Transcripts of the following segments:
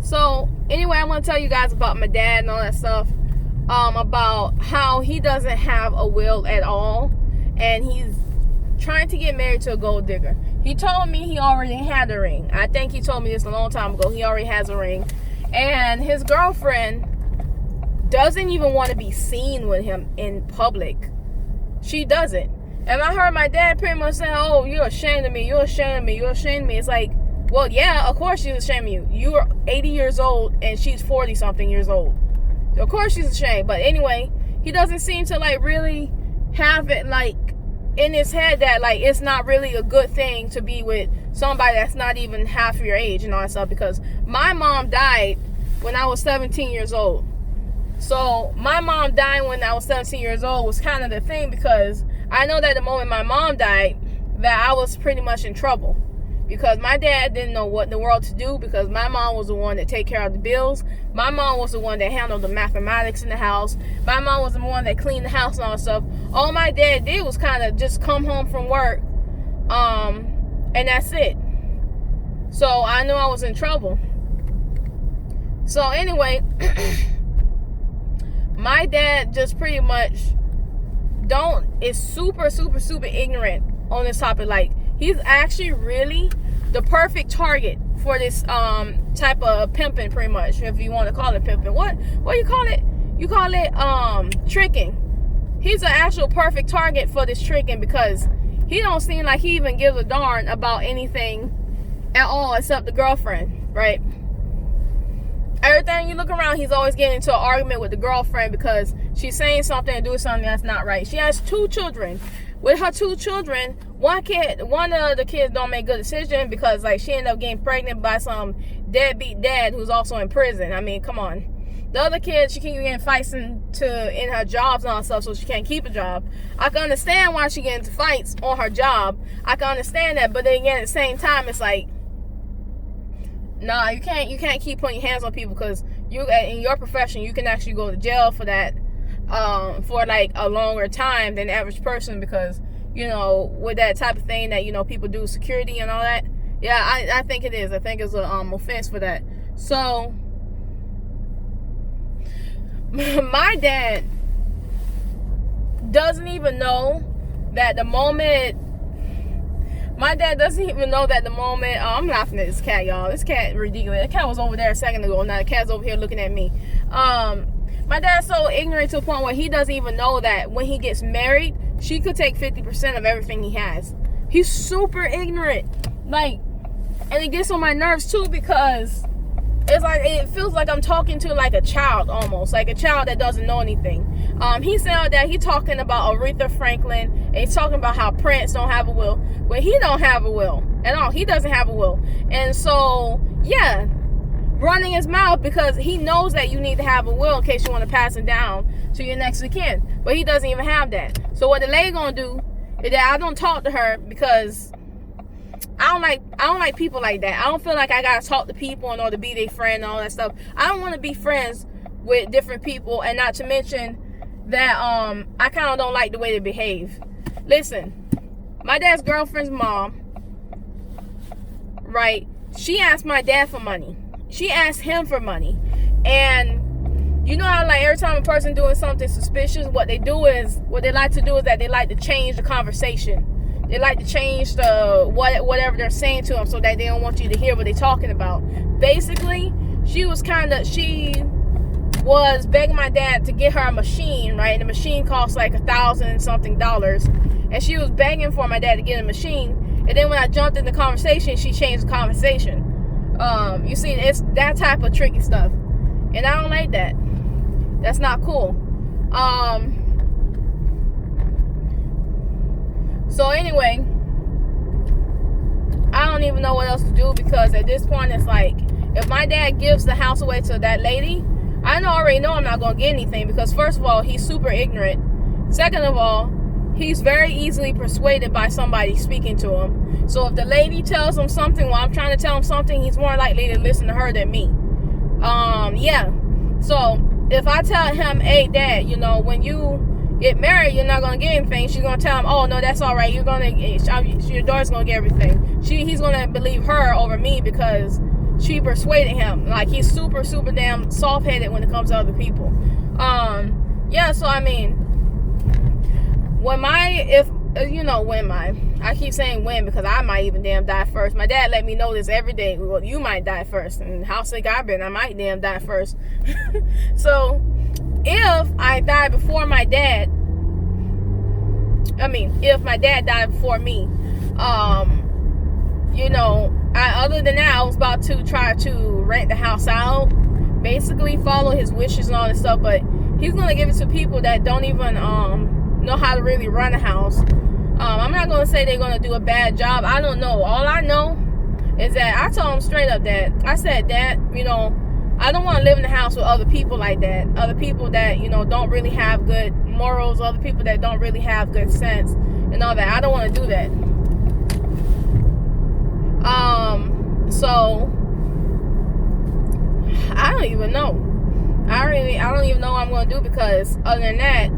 So anyway, I want to tell you guys about my dad and all that stuff. About how he doesn't have a will at all, and he's trying to get married to a gold digger. He told me he already had a ring. I think he told me this a long time ago. He already has a ring, and his girlfriend doesn't even want to be seen with him in public. She doesn't. And I heard my dad pretty much say, "Oh, you're ashamed of me. You're ashamed of me. You're ashamed of me." It's like, well, yeah, of course she's ashamed of you. You're 80 years old and she's 40 something years old. Of course she's ashamed. But anyway, he doesn't seem to like really have it like in his head that like it's not really a good thing to be with somebody that's not even half your age and all that stuff. Because my mom died when I was 17 years old. So my mom dying when I was 17 years old was kind of the thing, because I know that the moment my mom died that I was pretty much in trouble. Because my dad didn't know what in the world to do, because my mom was the one that take care of the bills. My mom was the one that handled the mathematics in the house. My mom was the one that cleaned the house and all that stuff. All my dad did was kind of just come home from work, and that's it. So I knew I was in trouble. So anyway, my dad just pretty much is super ignorant on this topic. Like, he's actually really the perfect target for this type of pimping, pretty much, if you want to call it pimping. What do you call it? You call it tricking. He's an actual perfect target for this tricking, because he don't seem like he even gives a darn about anything at all except the girlfriend, right? Everything you look around, he's always getting into an argument with the girlfriend because she's saying something and doing something that's not right. She has 2 children. With her 2 children, one of the kids don't make good decisions, because like she ended up getting pregnant by some deadbeat dad who's also in prison. I mean, come on. The other kid, she keep getting fights in her jobs and all that stuff, so she can't keep a job. I can understand why she gets into fights on her job. I can understand that, but then again, at the same time, it's like, nah, you can't keep putting your hands on people, because you, in your profession, you can actually go to jail for that, for like a longer time than the average person, because, you know, with that type of thing that, you know, people do, security and all that. Yeah, I think it is. I think it's a offense for that. So my dad doesn't even know that the moment. My dad doesn't even know that the moment. I'm laughing at this cat, y'all. This cat ridiculous. The cat was over there a second ago. Now the cat's over here looking at me. My dad's so ignorant to a point where he doesn't even know that when he gets married, she could take 50% of everything he has. He's super ignorant. Like, and it gets on my nerves too, because it's like, it feels like I'm talking to like a child, almost like a child that doesn't know anything. He said that he's talking about Aretha Franklin, and he's talking about how Prince don't have a will. Well, he don't have a will at all. He doesn't have a will. And so, yeah, running his mouth, because he knows that you need to have a will in case you want to pass it down to your next of kin. But he doesn't even have that. So what the lady gonna do is that I don't talk to her, because I don't like people like that. I don't feel like I gotta talk to people in order to be their friend and all that stuff. I don't want to be friends with different people, and not to mention that I kind of don't like the way they behave. Listen, my dad's girlfriend's mom, right? She asked my dad for money. She asked him for money, and you know how like every time a person doing something suspicious, what they like to do is that they like to change the conversation. They like to change the whatever they're saying to them, so that they don't want you to hear what they're talking about. Basically, she was begging my dad to get her a machine, right? And the machine costs like $1,000 something, and she was begging for my dad to get a machine. And then when I jumped in the conversation, she changed the conversation. You see, it's that type of tricky stuff, and I don't like that. That's not cool. So anyway, I don't even know what else to do, because at this point it's like, if my dad gives the house away to that lady, I already know I'm not going to get anything, because first of all, he's super ignorant. Second of all, he's very easily persuaded by somebody speaking to him. So if the lady tells him something while I'm trying to tell him something, he's more likely to listen to her than me. Yeah. So if I tell him, hey dad, you know, when you get married, you're not gonna get anything, she's gonna tell him, oh no, that's all right, your daughter's gonna get everything. He's gonna believe her over me, because she persuaded him. Like, he's super, super damn soft-headed when it comes to other people. Yeah, so I mean, I keep saying when because I might even damn die first. My dad let me know this every day. Well, you might die first. And how sick I've been, I might damn die first. So, if I die before my dad, if my dad died before me, other than that, I was about to try to rent the house out, basically follow his wishes and all this stuff, but he's going to give it to people that don't even know how to really run a house. I'm not going to say they're going to do a bad job. I don't know. All I know is that I told him straight up that, I said, Dad, I don't want to live in a house with other people like that. Other people that, don't really have good morals. Other people that don't really have good sense and all that. I don't want to do that. So I don't even know. I don't even know what I'm going to do, because other than that,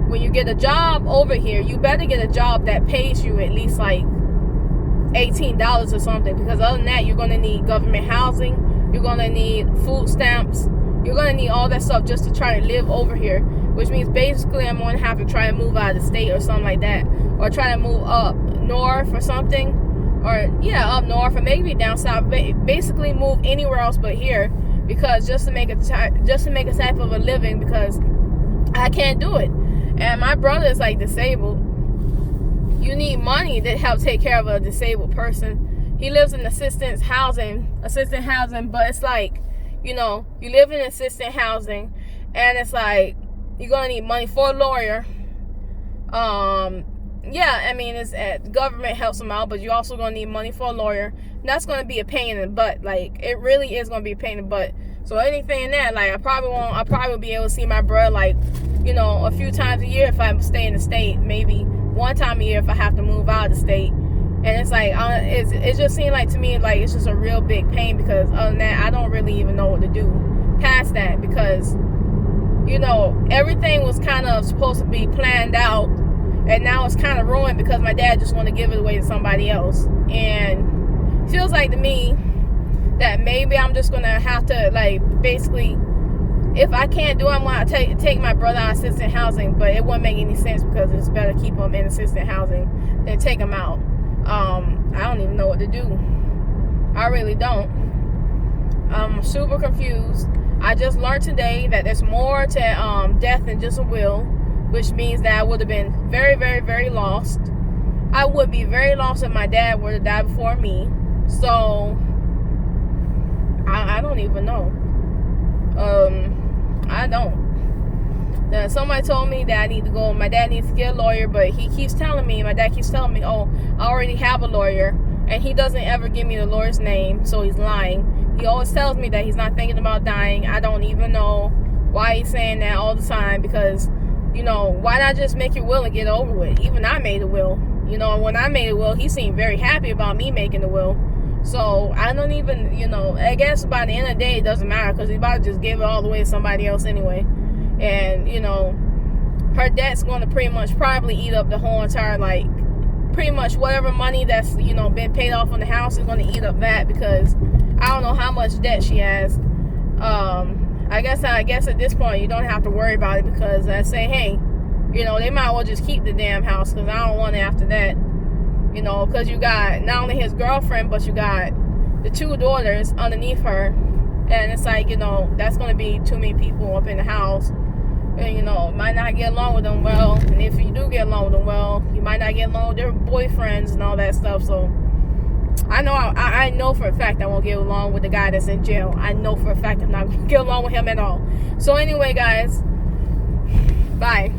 when you get a job over here, you better get a job that pays you at least like $18 or something, because other than that, you're going to need government housing, you're going to need food stamps, you're going to need all that stuff just to try to live over here, which means basically I'm going to have to try and move out of the state or something like that, or try to move up north or something, or up north, or maybe down south, basically move anywhere else but here, because just to make a type of a living, because I can't do it. And my brother is like disabled. You need money to help take care of a disabled person. He lives in assistant housing, but it's like, you live in assistant housing, and it's like you're gonna need money for a lawyer. It's government helps them out, but you also gonna need money for a lawyer. And that's gonna be a pain in the butt. Like, it really is gonna be a pain in the butt. So anything in that, like, I probably will be able to see my brother, like, a few times a year if I stay in the state. Maybe one time a year if I have to move out of the state. And it's like, it just seemed like to me, like, it's just a real big pain, because other than that, I don't really even know what to do past that, because, everything was kind of supposed to be planned out, and now it's kind of ruined because my dad just want to give it away to somebody else. And it feels like to me that maybe I'm just going to have to, like, basically, if I can't do it, I'm going to take my brother out of assistant housing, but it wouldn't make any sense, because it's better keep him in assistant housing than take him out. I don't even know what to do. I really don't. I'm super confused. I just learned today that there's more to death than just a will, which means that I would have been very, very, very lost. I would be very lost if my dad were to die before me. So I don't even know. I don't. Somebody told me that I need to go. My dad needs to get a lawyer, but my dad keeps telling me, oh, I already have a lawyer, and he doesn't ever give me the lawyer's name, so he's lying. He always tells me that he's not thinking about dying. I don't even know why he's saying that all the time, because, why not just make your will and get it over with? Even I made a will. When I made a will, he seemed very happy about me making the will. So I don't even, I guess by the end of the day, it doesn't matter, because he's about to just give it all the way to somebody else anyway. And, her debt's going to pretty much probably eat up the whole entire, like, pretty much whatever money that's, been paid off on the house is going to eat up that, because I don't know how much debt she has. I guess at this point, you don't have to worry about it, because I say, hey, they might as well just keep the damn house, because I don't want it after that. Because you got not only his girlfriend, but you got the 2 daughters underneath her. And it's like, that's going to be too many people up in the house. And, might not get along with them well. And if you do get along with them well, you might not get along with their boyfriends and all that stuff. So, I know for a fact I won't get along with the guy that's in jail. I know for a fact I'm not going to get along with him at all. So, anyway, guys, bye.